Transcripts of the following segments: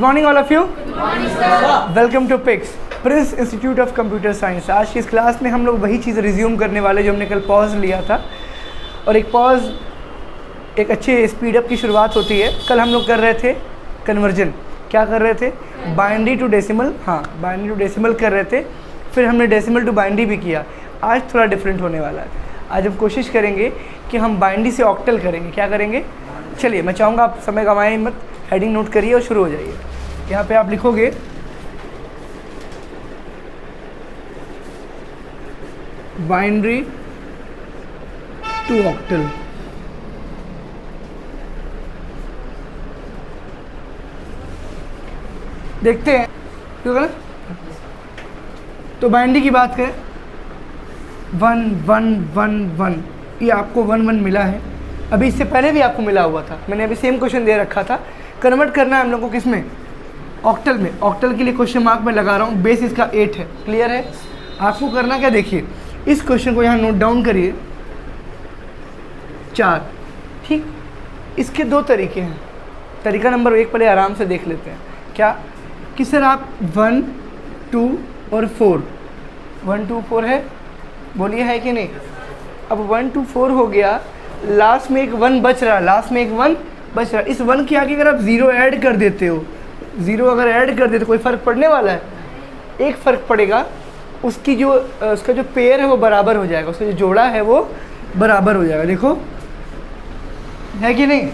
Morning all of you. Welcome to PICS, Prince Institute of Computer Science. आज की इस class में हम लोग वही चीज़ रिज्यूम करने वाले जो हमने कल पॉज लिया था। और एक पॉज एक अच्छे स्पीडअप की शुरुआत होती है। कल हम लोग कर रहे थे कन्वर्जन। क्या कर रहे थे? Binary to decimal. हाँ, बाइनरी टू डेसिमल कर रहे थे। फिर हमने डेसिमल टू बाइनरी भी किया। आज थोड़ा डिफरेंट होने वाला है। आज हम कोशिश करेंगे कि हम बाइनरी से ऑक्टल करेंगे। क्या करेंगे? चलिए, मैं चाहूँगा आप समय गंवाएं मत, हेडिंग नोट करिए और शुरू हो जाइए। यहाँ पे आप लिखोगे बाइनरी टू ऑक्टल। देखते हैं क्यों गलत। तो बाइनरी की बात करें, 1 1 1 1, ये आपको 1 1 मिला है। अभी इससे पहले भी आपको मिला हुआ था। मैंने अभी सेम क्वेश्चन दे रखा था। कन्वर्ट करना है हम लोग को किस में? ऑक्टल में। ऑक्टल के लिए क्वेश्चन मार्क में लगा रहा हूँ। बेस इसका 8 है। क्लियर है? आपको करना क्या, देखिए इस क्वेश्चन को यहाँ नोट डाउन करिए। 4, ठीक। इसके 2 तरीके हैं। तरीका नंबर 1 पहले आराम से देख लेते हैं। क्या कि सर आप 1 2 और 4, 1 2 4 है, बोलिए है कि नहीं? अब 1 2 4 हो गया, लास्ट में एक 1 बच रहा है। लास्ट में एक 1 बच रहा है। इस 1 के आगे अगर आप 0 ऐड कर देते हो, 0 अगर ऐड कर देते, कोई फ़र्क पड़ने वाला है? एक फ़र्क पड़ेगा। उसकी जो उसका जो पेयर है वो बराबर हो जाएगा। उसका जो जोड़ा है वो बराबर हो जाएगा। देखो है कि नहीं?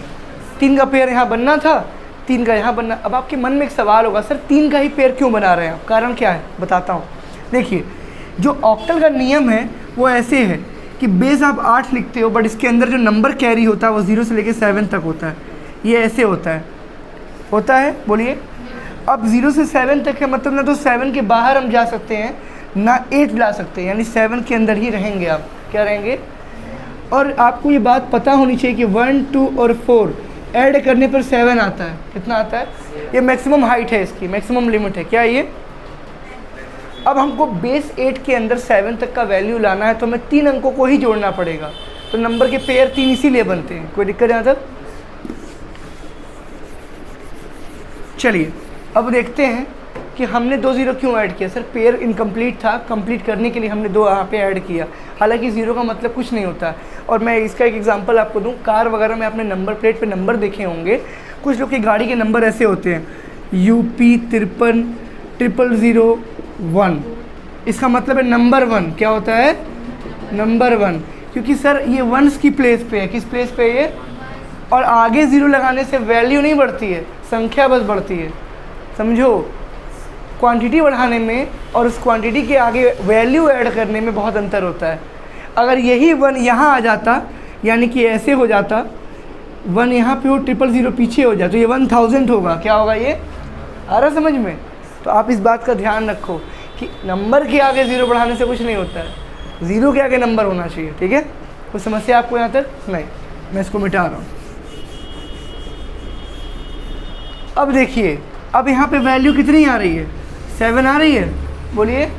3 का पेयर यहाँ बनना था, 3 का यहाँ बनना। अब आपके मन में एक सवाल होगा, सर 3 का ही पेयर क्यों बना रहे हैं आप? कारण क्या है बताता हूँ। देखिए, जो ऑक्टल का नियम है वो ऐसे है कि बेस आप 8 लिखते हो, बट इसके अंदर जो नंबर कैरी होता है वो 0 से लेकर 7 तक होता है। ये ऐसे होता है बोलिए। अब 0 से 7 तक है, मतलब ना तो 7 के बाहर हम जा सकते हैं ना 8 ला सकते हैं, यानी 7 के अंदर ही रहेंगे आप। क्या रहेंगे? और आपको ये बात पता होनी चाहिए कि 1 2 और 4 ऐड करने पर 7 आता है। कितना आता है? ये मैक्सिमम हाइट है, इसकी मैक्सिमम लिमिट है। क्या ये? अब हमको बेस 8 के अंदर 7 तक का वैल्यू लाना है तो हमें 3 अंकों को ही जोड़ना पड़ेगा। तो नंबर के पेयर 3 इसीलिए बनते हैं। कोई दिक्कत यहाँ तक? चलिए अब देखते हैं कि हमने 2 0 क्यों ऐड किया। सर पेयर इनकम्प्लीट था, कंप्लीट करने के लिए हमने 2 यहाँ पे ऐड किया। हालांकि 0 का मतलब कुछ नहीं होता। और मैं इसका एक एग्जांपल आपको दूं। कार वगैरह में आपने नंबर प्लेट पे नंबर देखे होंगे। कुछ लोग की गाड़ी के नंबर ऐसे होते हैं, UP 53 00001। इसका मतलब है नंबर 1। क्या होता है? नंबर 1। क्योंकि सर ये 1s की प्लेस पे है। किस प्लेस पे है ये? और आगे 0 लगाने से वैल्यू नहीं बढ़ती है, संख्या बस बढ़ती है। समझो, क्वांटिटी बढ़ाने में और उस क्वांटिटी के आगे वैल्यू ऐड करने में बहुत अंतर होता है। अगर यही 1 यहाँ आ जाता, यानी कि ऐसे हो जाता, 1 यहाँ पे हो, 000 पीछे हो जाए, तो ये 1000 होगा। क्या होगा ये? आ रहा समझ में? तो आप इस बात का ध्यान रखो कि नंबर के आगे 0 बढ़ाने से कुछ नहीं होता है। 0 के आगे नंबर होना चाहिए। ठीक है? कोई समस्या आपको यहाँ तक? नहीं। मैं इसको मिटा रहा हूँ। अब देखिए, अब यहाँ पे वैल्यू कितनी आ रही है? 7 आ रही है, बोलिए।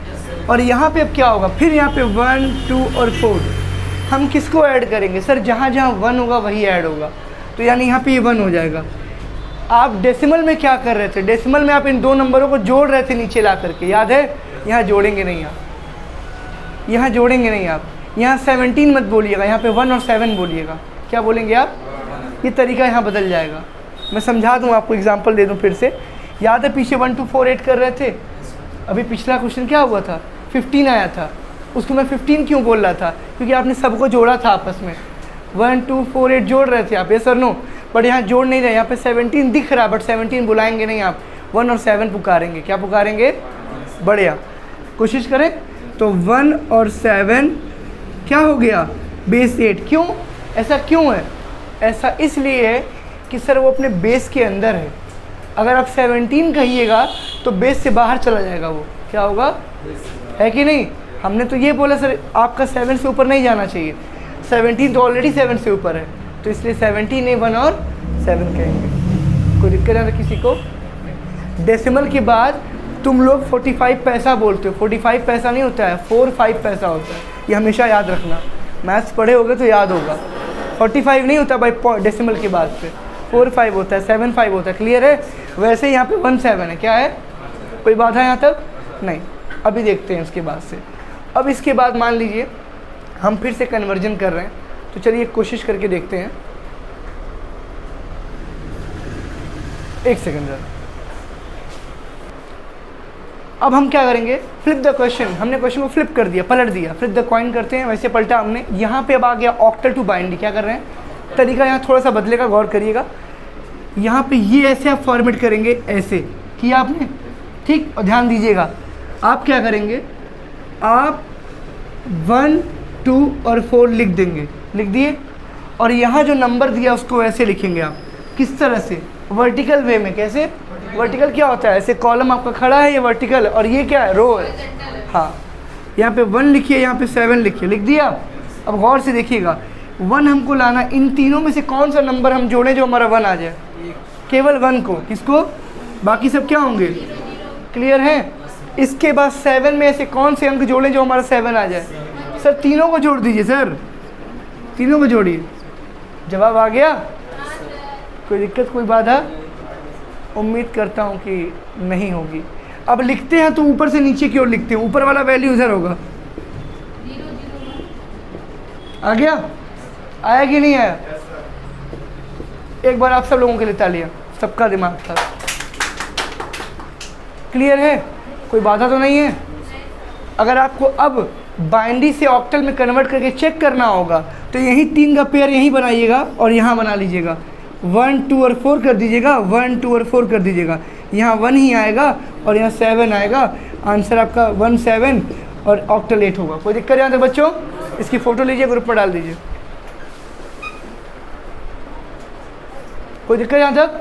और यहाँ पे अब क्या होगा? फिर यहाँ पे 1 2 और 4 हम किसको ऐड करेंगे? सर जहाँ जहाँ 1 होगा वही ऐड होगा। तो यानी यहाँ पे ये 1 हो जाएगा। आप डेसिमल में क्या कर रहे थे? डेसिमल में आप इन 2 नंबरों को जोड़ रहे थे नीचे ला करके, याद है? यहाँ जोड़ेंगे नहीं आप, यहाँ जोड़ेंगे नहीं आप। यहाँ 17 मत बोलिएगा, यहाँ पे 1 और 7 बोलिएगा। क्या बोलेंगे आप? ये तरीका यहाँ बदल जाएगा। मैं समझा दूँ आपको, एग्जाम्पल दे दूँ फिर से। याद है पीछे 1 2 4 8 कर रहे थे? अभी पिछला क्वेश्चन क्या हुआ था? 15 आया था। उसको मैं 15 क्यों बोल रहा था? क्योंकि आपने सबको जोड़ा था आपस में। 1 2 4 8 जोड़ रहे थे आप, यस और नो? बट यहाँ जोड़ नहीं रहे। यहाँ पे 17 दिख रहा है, बट 17 बुलाएंगे नहीं आप, 1 और 7 पुकारेंगे। क्या पुकारेंगे? बढ़िया, कोशिश करें। तो 1 और 7 क्या हो गया? बेस 8। क्यों? ऐसा क्यों है? ऐसा इसलिए है कि सर वो अपने बेस के अंदर है। अगर आप 17 कहिएगा तो बेस से बाहर चला जाएगा वो। क्या होगा? है कि नहीं? हमने तो ये बोला सर आपका 7 से ऊपर नहीं जाना चाहिए। 17 तो ऑलरेडी 7 से ऊपर है, तो इसलिए 17 नहीं 1 और 7 कहेंगे। कोई दिक्कत है किसी को? डेसिमल के बाद तुम लोग 45 पैसा बोलते हो। 45 पैसा नहीं होता है, 45 पैसा होता है। ये हमेशा याद रखना। मैथ्स पढ़े होगे तो याद होगा। 45 नहीं होता भाई डेसिमल के बाद पे, 4 5 होता है, 7 5 होता है। क्लियर है? वैसे ही यहाँ पे 1 7 है, क्या है, कोई बाधा यहाँ तक नहीं। अभी देखते हैं इसके बाद से। अब इसके बाद मान लीजिए हम फिर से कन्वर्जन कर रहे हैं, तो चलिए कोशिश करके देखते हैं। एक सेकंड जरा। अब हम क्या करेंगे, फ्लिप द क्वेश्चन। हमने क्वेश्चन को फ्लिप कर दिया, पलट दिया, फ्लिप द कॉइन करते हैं, वैसे पलटा हमने। यहाँ पे अब आ गया ऑक्टल टू बाइनरी। क्या कर रहे हैं, तरीका यहाँ थोड़ा सा बदलेगा, गौर करिएगा। यहाँ पे ये ऐसे आप फॉर्मेट करेंगे, ऐसे किया आपने, ठीक। और ध्यान दीजिएगा, आप क्या करेंगे, आप 1 2 और 4 लिख देंगे, लिख दिए। और यहाँ जो नंबर दिया उसको ऐसे लिखेंगे आप, किस तरह से, वर्टिकल वे में। कैसे, वर्टिकल क्या होता है, ऐसे कॉलम आपका खड़ा है, ये वर्टिकल, और ये क्या है, रो है। हाँ, यहाँ पे 1 लिखिए, यहाँ पे 7 लिखिए, लिख दिया। अब गौर से देखिएगा, 1 हमको लाना, इन तीनों में से कौन सा नंबर हम जोड़ें जो हमारा 1 आ जाए, केवल 1 को, किसको, बाकी सब क्या होंगे, क्लियर है। इसके बाद 7 में ऐसे कौन से अंक जोड़ें जो हमारा 7 आ जाए, सर तीनों को जोड़ दीजिए, सर तीनों को जोड़िए। जवाब आ गया, कोई दिक्कत, कोई बाधा, उम्मीद करता हूँ कि नहीं होगी। अब लिखते हैं तो ऊपर से नीचे की ओर लिखते हैं, ऊपर वाला वैल्यू इधर होगा। आ गया, आया कि नहीं आया, एक बार आप सब लोगों के लिए तालियां, सबका दिमाग था। क्लियर है, कोई बाधा तो नहीं है। अगर आपको अब बाइनरी से ऑक्टल में कन्वर्ट करके चेक करना होगा तो यही 3 का पेयर यहीं बनाइएगा और यहाँ बना लीजिएगा, 1 2 और 4 कर दीजिएगा, 1 2 और 4 कर दीजिएगा। यहाँ 1 ही आएगा और यहाँ 7 आएगा, आंसर आपका 1 7 और ऑक्टल 8 होगा। कोई दिक्कत यहाँ तक बच्चों, इसकी फ़ोटो लीजिए, ग्रुप पर डाल दीजिए। कोई दिक्कत यहाँ तक।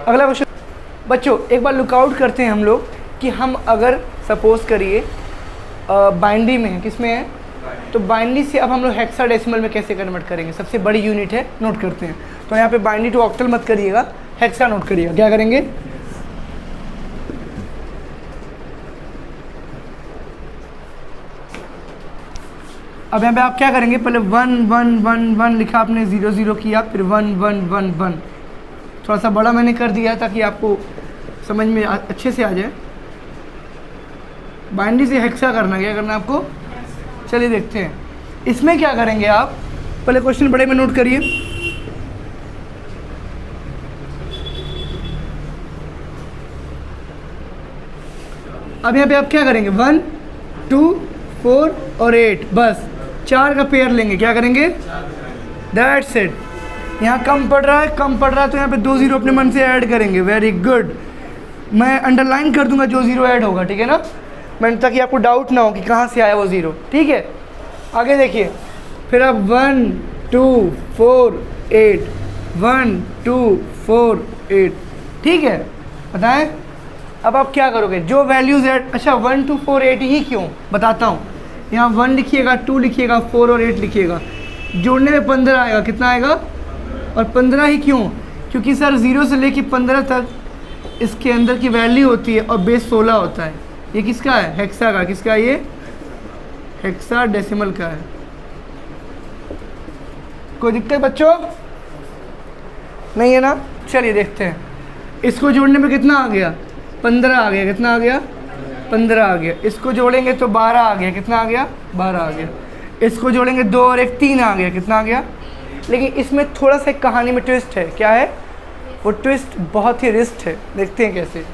अगला क्वेश्चन बच्चों, एक बार लुकआउट करते हैं हम लोग कि हम अगर सपोज करिए बाइनरी में है, किस में है, तो बाइनरी से अब हम लोग हेक्साडेसिमल में कैसे कन्वर्ट करेंगे, सबसे बड़ी यूनिट है, नोट करते हैं। तो यहाँ पे बाइनरी टू ऑक्टल मत करिएगा, हेक्सा नोट करिएगा। क्या करेंगे, अब यहाँ पे आप क्या करेंगे, पहले 1 1 1 1 लिखा आपने, 0 0 किया, फिर 1 1 1 1। थोड़ा सा बड़ा मैंने कर दिया ताकि आपको समझ में अच्छे से आ जाए। बाइनरी से हेक्सा करना, क्या करना आपको, चलिए देखते हैं। इसमें क्या करेंगे आप, पहले क्वेश्चन बड़े में नोट करिए। अब यहाँ पे आप क्या करेंगे, 1 2 4 और 8, बस 4 का पेयर लेंगे। क्या करेंगे, दैट्स इट। यहाँ कम पड़ रहा है, कम पड़ रहा है, तो यहाँ पे 2 0 अपने मन से ऐड करेंगे। वेरी गुड, मैं अंडरलाइन कर दूंगा जो 0 ऐड होगा, ठीक है ना, मैं, ताकि आपको डाउट ना हो कि कहाँ से आया वो 0, ठीक है। आगे देखिए, फिर आप 1 2 4 8, 1 2 4 8, ठीक है, बताएं। अब आप क्या करोगे, जो वैल्यूज़ ऐड, अच्छा 1 2 4 8 ही क्यों, बताता हूँ। यहाँ 1 लिखिएगा, 2 लिखिएगा, 4 और 8 लिखिएगा, जोड़ने में 15 आएगा। कितना आएगा, और 15 ही क्यों, क्योंकि सर 0 से लेके 15 तक इसके अंदर की वैल्यू होती है और बेस 16 होता है। ये किसका है, हेक्सा का। किसका है ये, हेक्साडेसिमल का है। कोई दिक्कत बच्चों नहीं है ना। चलिए देखते हैं, इसको जोड़ने में कितना आ गया, 15 आ गया। कितना आ गया, 15 आ गया। इसको जोड़ेंगे तो 12 आ गया। कितना आ गया, 12 आ गया। इसको जोड़ेंगे 2 और 1 3 आ गया। कितना आ गया। लेकिन इसमें थोड़ा सा कहानी में ट्विस्ट है। क्या है वो ट्विस्ट, बहुत ही रिस्ट है। देखते हैं कैसे।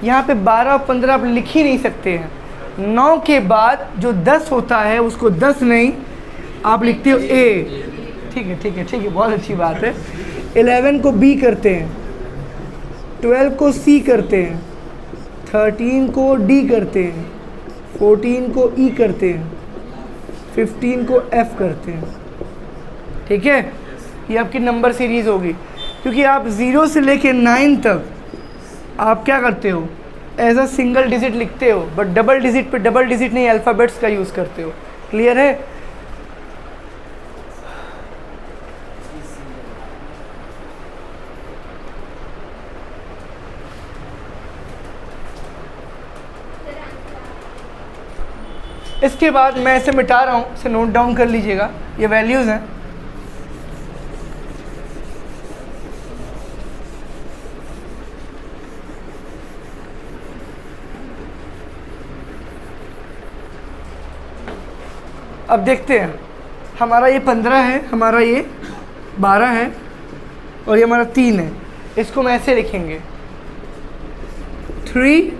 यहाँ पे 12 और 15 आप लिख ही नहीं सकते हैं। 9 के बाद जो 10 होता है उसको 10 नहीं, आप लिखते हो ए। ठीक है ठीक है ठीक है, बहुत अच्छी बात है। 11 को बी करते हैं, 12 को सी करते हैं, 13 को डी करते हैं, 14 को ई करते हैं, 15 को एफ करते हैं। ठीक है, ये आपकी नंबर सीरीज़ होगी। क्योंकि आप 0 से लेके 9 तक आप क्या करते हो, एज अ सिंगल डिजिट लिखते हो, बट डबल डिजिट पे डबल डिजिट नहीं, अल्फ़ाबेट्स का यूज़ करते हो। क्लियर है। इसके बाद मैं इसे मिटा रहा हूँ, इसे नोट डाउन कर लीजिएगा। ये वैल्यूज़ हैं। अब देखते हैं, हमारा ये 15 है, हमारा ये 12 है और ये हमारा 3 है। इसको हम ऐसे लिखेंगे 3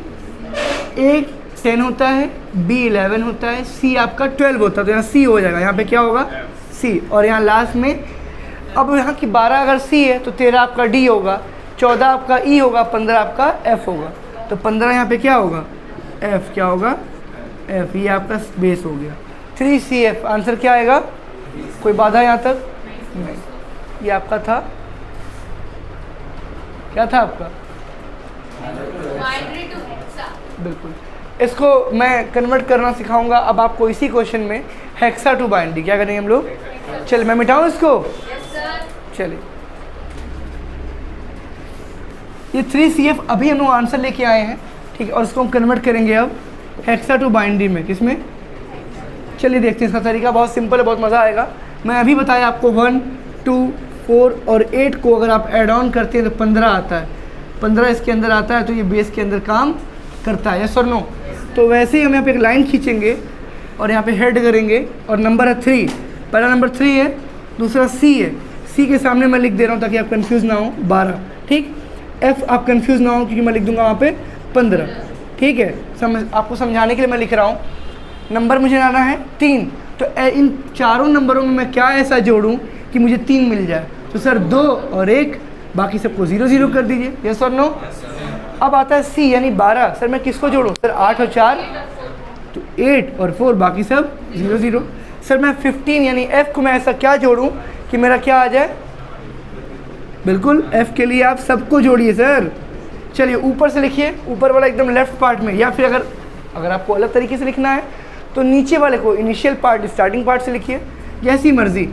A 10 होता है, B 11 होता है, C आपका 12 होता है, तो यहाँ C हो जाएगा, यहाँ पे क्या होगा C। और यहाँ लास्ट में अब यहाँ की 12 अगर C है तो 13 आपका D होगा, 14 आपका E होगा, 15 आपका F होगा। तो 15 यहाँ पे क्या होगा F, क्या होगा F, ये आपका बेस हो गया 3CF। आंसर क्या आएगा? कोई बाधा यहाँ तक नहीं। ये आपका था, क्या था आपका? बिल्कुल। इसको मैं कन्वर्ट करना सिखाऊंगा अब आपको इसी क्वेश्चन में, हेक्सा टू बाइनरी। क्या करेंगे हम लोग? चलिए मैं मिटाऊं इसको। चलिए ये 3CF अभी हम लोग आंसर लेके आए हैं, ठीक है, और इसको हम कन्वर्ट करेंगे अब हेक्सा टू बाइनरी में। किसमें? चलिए देखते हैं। इसका तरीका बहुत सिंपल है, बहुत मज़ा आएगा। मैं अभी बताया आपको 1, 2, 4 और 8 को अगर आप ऐड ऑन करते हैं तो 15 आता है। 15 इसके अंदर आता है तो ये बेस के अंदर काम करता है, यस और नो? तो वैसे ही हम यहाँ पे एक लाइन खींचेंगे और यहाँ पे हेड करेंगे और नंबर है 3। पहला नंबर 3 है, दूसरा C है। C के सामने मैं लिख दे रहा हूँ ताकि आप कंफ्यूज ना हो 12, ठीक। F आप कंफ्यूज ना हो क्योंकि मैं लिख दूंगा वहाँ पे 15, ठीक है। आपको समझाने के लिए मैं लिख रहा हूँ। नंबर मुझे लाना है 3, तो इन चारों नंबरों में मैं क्या ऐसा जोड़ूँ कि मुझे 3 मिल जाए? तो सर 2 और 1, बाकी सबको 0 0 कर दीजिए, यस और नो? अब आता है C यानी 12। सर मैं किसको जोड़ूँ? सर 8 और 4 तो 8 और 4, बाकी सब 0 0। सर मैं 15 यानी F को मैं ऐसा क्या जोड़ूँ कि मेरा क्या आ जाए? बिल्कुल F के लिए आप सबको जोड़िए सर। चलिए ऊपर से लिखिए, ऊपर वाला एकदम लेफ्ट पार्ट में, या फिर अगर आपको अलग तरीके से लिखना है तो नीचे वाले को इनिशियल पार्ट, स्टार्टिंग पार्ट से लिखिए, जैसी मर्जी।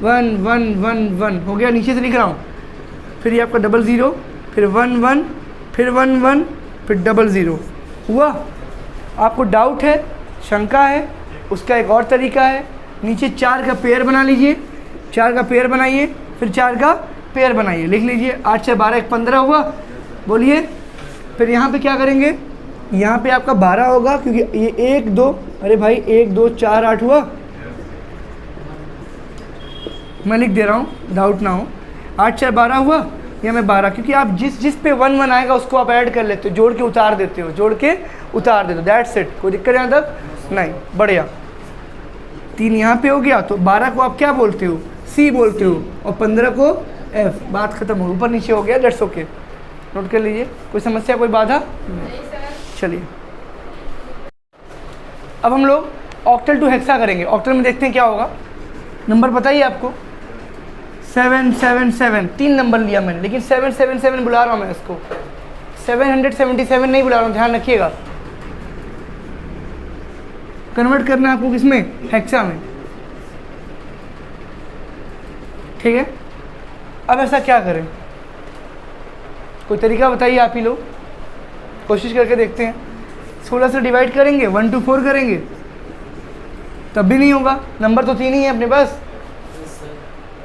1 1 1 1 हो गया, नीचे से लिख रहा हूँ। फिर ये आपका 0 0, फिर 1 1, फिर 1 1, फिर 0 0 हुआ। आपको डाउट है, शंका है, उसका एक और तरीका है। नीचे 4 का पेयर बना लीजिए, 4 का पेयर बनाइए, फिर 4 का पेयर बनाइए, लिख लीजिए 8 6 12 1 15 हुआ। बोलिए। फिर यहाँ पे क्या करेंगे? यहाँ पे आपका 12 होगा क्योंकि ये 1 2, अरे भाई 1 2 4 8 हुआ। मैं लिख दे रहा हूँ, डाउट ना हो। 8 6 12 हुआ, या मैं 12, क्योंकि आप जिस पे 1 1 आएगा उसको आप ऐड कर लेते हो, जोड़ के उतार देते हो, जोड़ के उतार देते हो, दैट्स इट। कोई दिक्कत यहाँ तक नहीं? बढ़िया। 3 यहाँ पे हो गया, तो 12 को आप क्या बोलते हो? C बोलते हो, और 15 को F। बात खत्म हो, ऊपर नीचे हो गया, दैट्स ओके। नोट कर लीजिए। कोई समस्या, कोई बाधा? चलिए अब हम लोग ऑक्टल टू हेक्सा करेंगे। ऑक्टल में देखते हैं क्या होगा। नंबर बताइए आपको 7 7 7, 3 नंबर लिया मैंने, लेकिन 7 7 7 बुला रहा हूँ मैं इसको, 777 नहीं बुला रहा हूँ, ध्यान रखिएगा। कन्वर्ट करना है आपको किसमें? हेक्सा में, ठीक है। अब ऐसा क्या करें? कोई तरीका बताइए आप ही लोग, कोशिश करके देखते हैं। 16 से डिवाइड करेंगे, 1 to 4 करेंगे, तब भी नहीं होगा। नंबर तो 3 ही है अपने पास,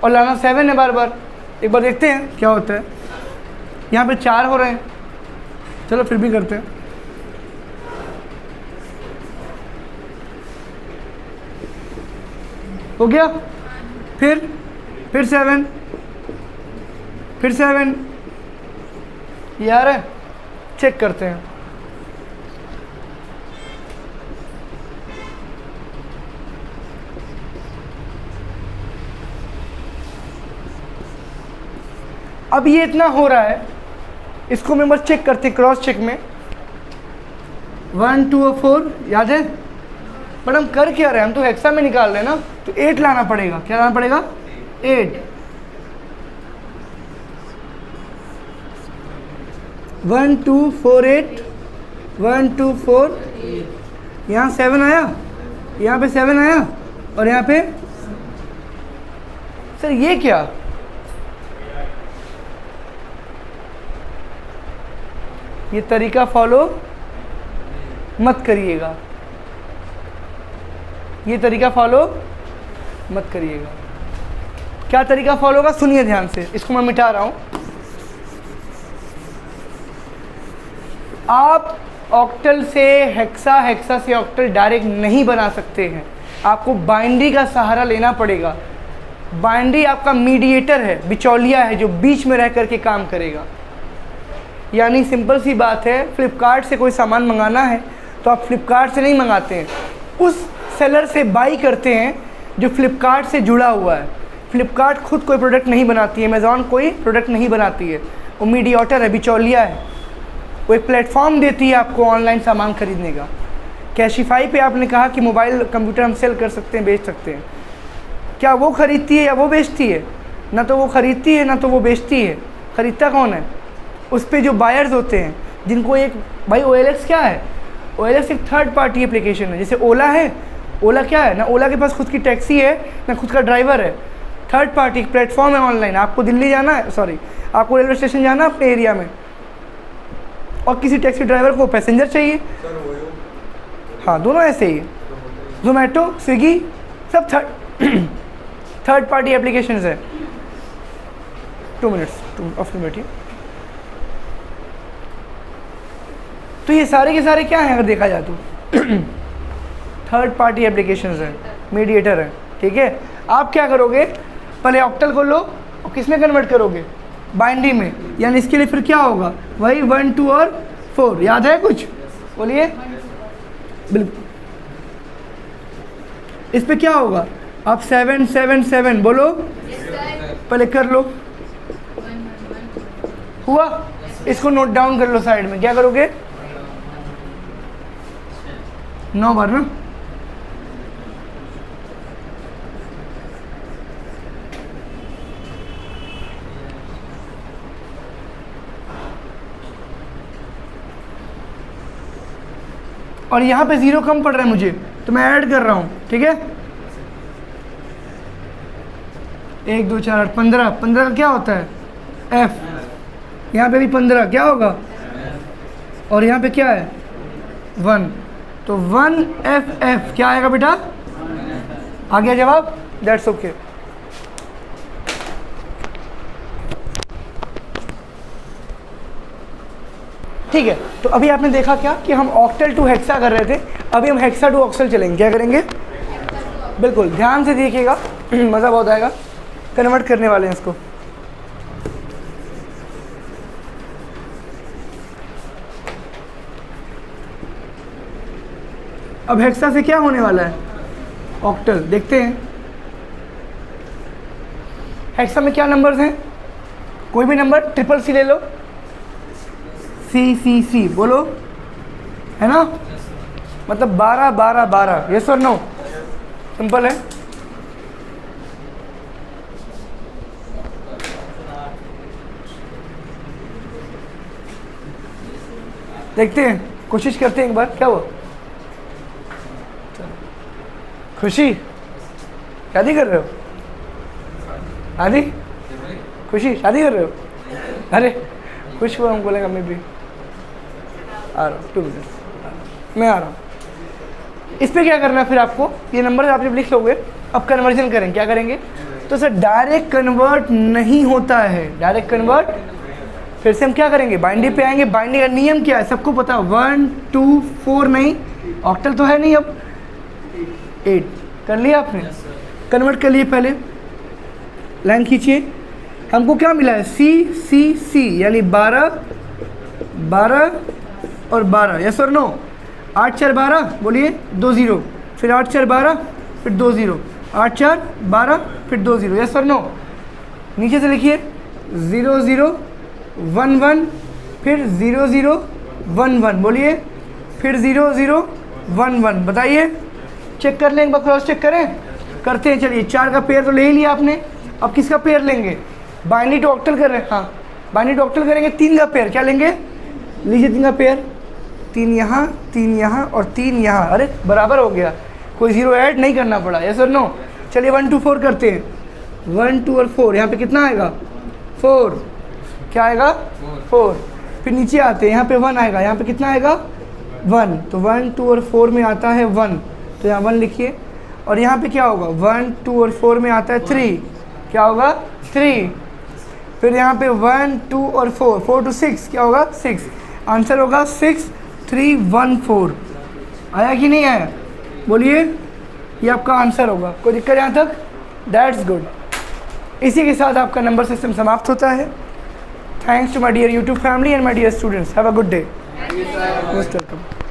और लाना 7 है बार बार। एक बार देखते हैं क्या होता है। यहाँ पे 4 हो रहे हैं, चलो फिर भी करते हैं। हो गया। फिर 7, फिर 7, ये आ रहा है, चेक करते हैं। अब ये इतना हो रहा है, इसको मैं बस चेक करते हैं, क्रॉस चेक में। 1 2 और 4 याद है, बट हम कर क्या रहे हैं? हम तो हेक्सा में निकाल रहे हैं ना, तो 8 लाना पड़ेगा। क्या लाना पड़ेगा? 8। 1 2 4 8, 1 2 4, यहाँ 7 आया, यहाँ पे 7 आया, और यहाँ पे सर ये क्या? ये तरीका फॉलो मत करिएगा, ये तरीका फॉलो मत करिएगा। क्या तरीका फॉलो होगा? सुनिए ध्यान से, इसको मैं मिटा रहा हूं। आप ऑक्टल से हेक्सा, हेक्सा से ऑक्टल डायरेक्ट नहीं बना सकते हैं। आपको बाइनरी का सहारा लेना पड़ेगा। बाइनरी आपका मीडिएटर है, बिचौलिया है, जो बीच में रह करके काम करेगा। यानी सिंपल सी बात है, फ्लिपकार्ट से कोई सामान मंगाना है तो आप फ्लिपकार्ट से नहीं मंगाते हैं, उस सेलर से बाई करते हैं जो फ्लिपकार्ट से जुड़ा हुआ है। फ्लिपकार्ट खुद कोई प्रोडक्ट नहीं बनाती है, अमेज़ॉन कोई प्रोडक्ट नहीं बनाती है, वो मीडिएटर है, बिचौलिया है। वो एक प्लेटफॉर्म देती है आपको ऑनलाइन सामान खरीदने का। कैशिफाई पे आपने कहा कि मोबाइल कंप्यूटर हम सेल कर सकते हैं, बेच सकते हैं, क्या वो खरीदती है या वो बेचती है? ना तो वो खरीदती है ना तो वो बेचती है। ख़रीदता कौन है? उस पर जो बायर्स होते हैं, जिनको एक भाई OLX क्या है? OLX एक थर्ड पार्टी एप्लीकेशन है। जैसे ओला है, ओला क्या है? ना ओला के पास खुद की टैक्सी है ना खुद का ड्राइवर है, थर्ड पार्टी प्लेटफॉर्म है ऑनलाइन। आपको दिल्ली जाना है, सॉरी आपको रेलवे स्टेशन जाना है अपने एरिया में, और किसी टैक्सी ड्राइवर को पैसेंजर चाहिए। हाँ, दोनों ऐसे ही है। जोमेटो, स्विगी सब थर्ड पार्टी एप्लीकेशन है। 2 मिनट्स ऑफ बैठिए। तो ये सारे के सारे क्या हैं अगर देखा जाए तो थर्ड पार्टी एप्लीकेशंस हैं, मीडिएटर है, ठीक है। आप क्या करोगे, पहले ऑक्टल को लो और किस में कन्वर्ट करोगे? बाइनरी में। यानी इसके लिए फिर क्या होगा, वही 1, 2 और 4। याद है कुछ? बोलिए। बिल्कुल। इस पे क्या होगा? आप 7, 7, 7 बोलो, पहले कर लो। हुआ? इसको नोट डाउन कर लो साइड में। क्या करोगे? 9 बार ना। और यहाँ पे 0 कम पड़ रहा है मुझे, तो मैं ऐड कर रहा हूँ, ठीक है। 1, 2, 4, 8, 15। 15 का क्या होता है? F। यहाँ पे भी 15 क्या होगा? और यहाँ पे क्या है? 1। तो 1FF क्या आएगा बेटा? आ गया जवाब? That's okay. ठीक है। तो अभी आपने देखा क्या कि हम ऑक्टल टू हेक्सा कर रहे थे, अभी हम हेक्सा टू ऑक्टल चलेंगे। क्या करेंगे? बिल्कुल ध्यान से देखिएगा, मज़ा बहुत आएगा। कन्वर्ट करने वाले हैं इसको। अब हेक्सा से क्या होने वाला है? ऑक्टल। देखते हैं हेक्सा में क्या नंबर्स हैं। कोई भी नंबर, ट्रिपल सी ले लो, C बोलो, है ना। मतलब 12, 12, 12। यस और नो? सिंपल है। देखते हैं, कोशिश करते हैं एक बार। क्या हुआ? खुशी, शादी कर रहे हो? शादी? खुशी शादी कर रहे हो? अरे खुश हुआ, हम बोलेगा मैं भी आ रहा हूँ। 2 मिनट मैं आ रहा हूँ। इस पर क्या करना है फिर आपको? ये नंबर आप जब लिख लोगे, अब कन्वर्जन करेंगे। क्या करेंगे? तो सर डायरेक्ट कन्वर्ट नहीं होता है। डायरेक्ट कन्वर्ट फिर से हम क्या करेंगे? बाइनरी पे आएंगे। बाइनरी का नियम क्या है सबको पता? 1, 2, 4 नहीं, ऑक्टल तो है नहीं। अब 8 कर लिया आपने, कन्वर्ट कर लिए। पहले लाइन खींचिए। हमको क्या मिला है? C यानी 12, 12 और 12। यस और नो? 8, 4, 12 बोलिए, 2 0। फिर 8, 4, 12 फिर 2 0। 8, 4, 12 फिर 2 0। यस और नो? नीचे से लिखिए 0 0 1 1 फिर 0 0 1 1 बोलिए, फिर 0 0 1 1। बताइए, चेक कर लें एक बार, क्रॉस चेक करें। करते हैं। चलिए 4 का पेयर तो ले ही लिया आपने, अब किसका पेयर लेंगे? बाइनरी टू ऑक्टल कर रहे हैं। हाँ, बाइनरी टू ऑक्टल करेंगे। 3 का पेयर क्या लेंगे? लीजिए 3 का पेयर, 3 यहाँ, 3 यहाँ और 3 यहाँ। अरे बराबर हो गया, कोई 0 ऐड नहीं करना पड़ा। यस और नो? चलिए 1 2 4 करते हैं। 1 2 और 4, यहाँ पे कितना आएगा? 4। क्या आएगा? 4। फिर नीचे आते हैं, यहाँ पे 1 आएगा। यहाँ पे कितना आएगा? 1। तो 1 2 और 4 में आता है 1, तो यहाँ 1 लिखिए। और यहाँ पे क्या होगा? 1 2 और 4 में आता है 3। क्या होगा? 3। फिर यहाँ पे 1 2 और 4, 4 to 6 क्या होगा? 6। आंसर होगा 6 3 1 4। आया कि नहीं आया? बोलिए। ये आपका आंसर होगा। कोई दिक्कत यहाँ तक? That's good. इसी के साथ आपका नंबर सिस्टम समाप्त होता है। Thanks to my dear YouTube family and my dear students. Have a good day. Most welcome.